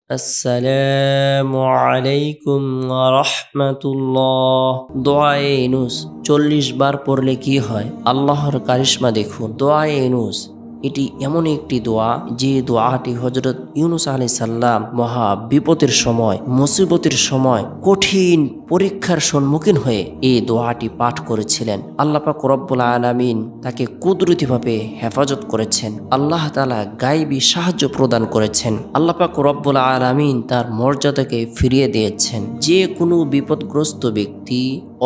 আসসালামু আলাইকুম ওয়া রাহমাতুল্লাহ। দোয়ায়ে ইউনূস ৪০ বার পড়লে কি হয়? আল্লাহর কারিশমা দেখুন। দোয়ায়ে ইউনূস এটি এমন একটি দোয়া যে দোয়াটি হযরত ইউনূস আলাইহিস সালাম মহা বিপদের সময়, মুসিবতের সময়, কঠিন পরীক্ষার সম্মুখীন হয়ে এই দোয়াটি পাঠ করেছিলেন। আল্লাহ পাক রব্বুল আলামিন তাকে কুদরতিভাবে হেফাজত করেছেন। আল্লাহ তাআলা গায়বী সাহায্য প্রদান করেছেন। আল্লাহ পাক রব্বুল আলামিন তার মর্যাদাকে ফিরিয়ে দিয়েছেন। যে কোনো বিপদগ্রস্ত ব্যক্তি,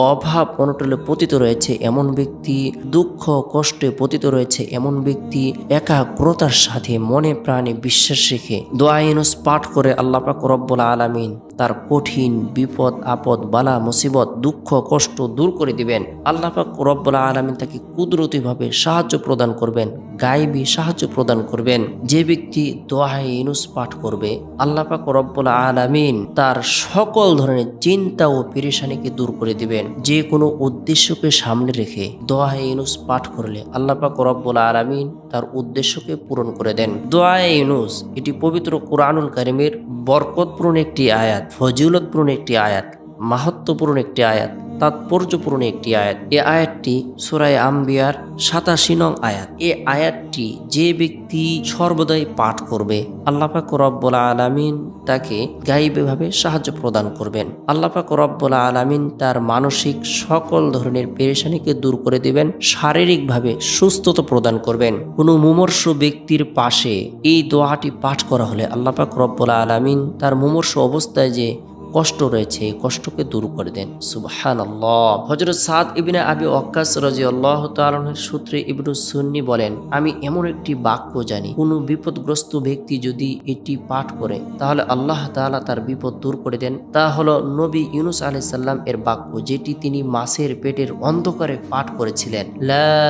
অভাব অনটনে পতিত রয়েছে এমন ব্যক্তি, দুঃখ কষ্টে পতিত রয়েছে এমন ব্যক্তি, একাগ্রতার সাথে মনে প্রাণে বিশ্বাস রেখে দোয়ায়ে ইউনূস পাঠ করে আল্লাহ পাক রব্বুল আলামিন তার কঠিন বিপদ আপদ বালা মুসিবত দুঃখ কষ্ট দূর করে দিবেন। আল্লাহ পাক রব্বুল আলামিন তাকে কুদরতিভাবে সাহায্য প্রদান করবেন, গায়বী সাহায্য প্রদান করবেন। যে ব্যক্তি দোয়ায়ে ইউনূস পাঠ করবে আল্লাহ পাক রব্বুল আলামিন তার সকল ধরনের চিন্তা ও পেরেশানিকে দূর করে দিবেন। যে কোনো উদ্দেশ্যকে সামনে রেখে দোয়ায়ে ইউনূস পাঠ করলে আল্লাহ পাক রব্বুল আলামিন তার উদ্দেশ্যকে পূরণ করে দেন। দোয়ায়ে ইউনূস এটি পবিত্র কুরআনুল কারীমের বরকতপূর্ণ একটি আয়াত, ফজিলতপূর্ণ একটি আয়াত, মাহাত্ম্যপূর্ণ একটি আয়াত, তাৎপর্যপূর্ণ একটি আয়াত। এই আয়াতটি সূরা আম্বিয়ার ৮৭ নং আয়াত। এই আয়াতটি যে ব্যক্তি সর্বদাই পাঠ করবে আল্লাহ পাক রব্বুল আলামিন তাকে গায়বীভাবে সাহায্য প্রদান করবেন। আল্লাহ পাক রব্বুল আলামিন তার মানসিক সকল ধরনের পেরেশানিকে দূর করে দিবেন, শারীরিকভাবে সুস্থতা প্রদান করবেন। কোনো মুমূর্ষু ব্যক্তির পাশে এই দোয়াটি পাঠ করা হলে আল্লাহ পাক রব্বুল আলামিন তার মুমূর্ষু অবস্থায় যে কষ্ট রয়েছে এই কষ্টকে দূর করে দেন। সুবহানাল্লাহ। হযরত সাদ ইবনে আবি ওয়াক্কাস রাদিয়াল্লাহু তাআলা আনহুর সূত্রে ইবনু সুন্নি বলেন, আমি এমন একটি বাক্য জানি, কোনো বিপদগ্রস্ত ব্যক্তি যদি এটি পাঠ করে তাহলে আল্লাহ তাআলা তার বিপদ দূর করে দেন। তা হলো নবী ইউনূস আলাইহিস সালাম এর বাক্য, যেটি তিনি মাছের পেটের অন্ধকারে পাঠ করেছিলেন। লা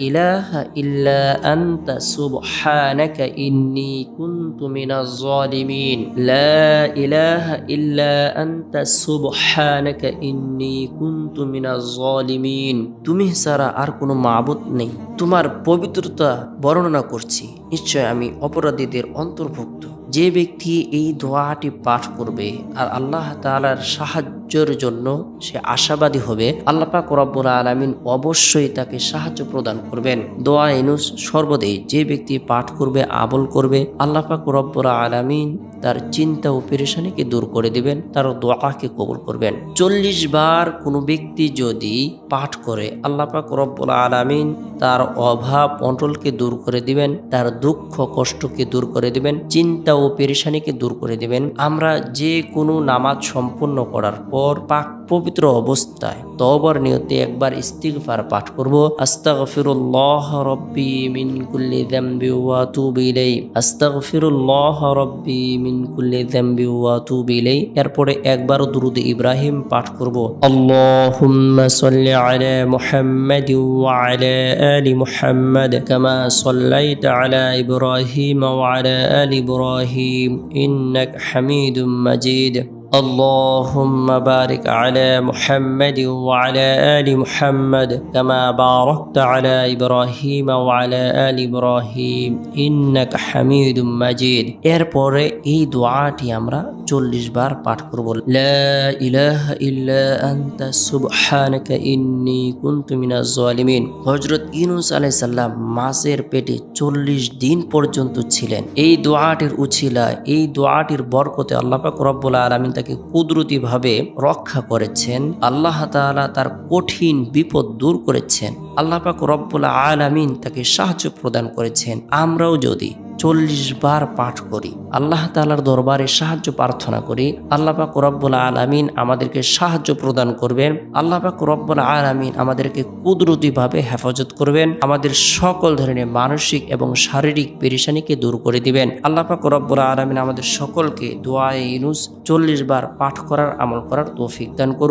ইলাহা ইল্লা আনতা সুবহানাকা ইন্নী কুনতু মিনাজ জালিমিন। লা ইলাহা ইল্লা আনতা সুবহানাকা ইন্নী কুনতু মিনাজ জালিমিন। তুমি ছাড়া আর কোনো মাবুদ নেই, তোমার পবিত্রতা বর্ণনা করছি, নিশ্চয় আমি অপরাধীদের অন্তর্ভুক্ত। যে ব্যক্তি এই দোয়াটি পাঠ করবে আর আল্লাহ তাআলার সাহায্যের জন্য সে আশাবাদী হবে, আল্লাহ পাক রব্বুল আলামিন অবশ্যই তাকে সাহায্য প্রদান করবেন। দোয়ায়ে ইউনূস সর্বদাই যে ব্যক্তি পাঠ করবে, আমল করবে, আল্লাহ পাক রব্বুল আলামিন তার চিন্তা ও পেরেশানিকে দূর করে দিবেন, তার দোয়াকে কবুল করবেন। ৪০ বার কোনো ব্যক্তি যদি পাঠ করে আল্লাহ পাক রব্বুল আলামিন তার অভাব অনটনকে দূর করে দিবেন, তার দুঃখ কষ্টকে দূর করে দিবেন, চিন্তা ও পেরেশানিকে দূর করে দিবেন। আমরা যে কোনো নামাজ সম্পূর্ণ করার পর পাক পবিত্র অবস্থায় তওবার নিয়তে একবার ইস্তিগফার পাঠ করব। আস্তাগফিরুল্লাহ রাব্বি মিন কুল্লি যামবি ওয়া আতুবু ইলাইহি, আস্তাগফিরুল্লাহ রাব্বি মিন কুল্লি যামবি ওয়া আতুবু ইলাইহি। এরপরে একবার দুরূদ ইব্রাহিম পাঠ করব। আল্লাহুম্মা সাল্লি আলা মুহাম্মাদ ওয়া আলা আলি মুহাম্মাদ কামা সাল্লাইতা আলা ইব্রাহিম ওয়া আলা আলি ইব্রাহিম ইন্নাকা হামিদুম মাজিদ। اللهم بارك على محمد وعلى آل محمد كما باركت على إبراهيم وعلى آل إبراهيم إنك حميد مجيد। এরপরে এই দোয়াটি আমরা ৪০ বার পাঠ করব। লা ইলাহা ইল্লা আনতা সুবহানাকা ইন্নী কুনতু মিনাজ জালিমিন। হযরত ইউনূস আলাইহিস সালাম মাছের পেটে ৪০ দিন পর্যন্ত ছিলেন। এই দোয়াটির উছিলায়, এই দোয়াটির বরকতে আল্লাহ পাক রব্বুল আলামিন তাকে কুদরতিভাবে রক্ষা করেছেন। আল্লাহ তাআলা তার কঠিন বিপদ দূর করেছেন। আল্লাহ পাক রব্বুল আলামিন তাকে সাহায্য প্রদান করেছেন। আমরাও যদি ৪০ বার পাঠ করি, আল্লাহ তাআলার দরবারে সাহায্য প্রার্থনা করি, আল্লাহ পাক রব্বুল আলামিন আমাদেরকে সাহায্য প্রদান করবেন। আল্লাহ পাক রব্বুল আলামিন আমাদেরকে কুদরতিভাবে হেফাজত করবেন, আমাদের সকল ধরনের মানসিক এবং শারীরিক পেরেশানিকে দূর করে দিবেন। আল্লাহ পাক রব্বুল আলামিন আমাদের সকলকে দোয়ায়ে ইউনূস ৪০ বার পাঠ করার আমল করার তৌফিক দান করুন।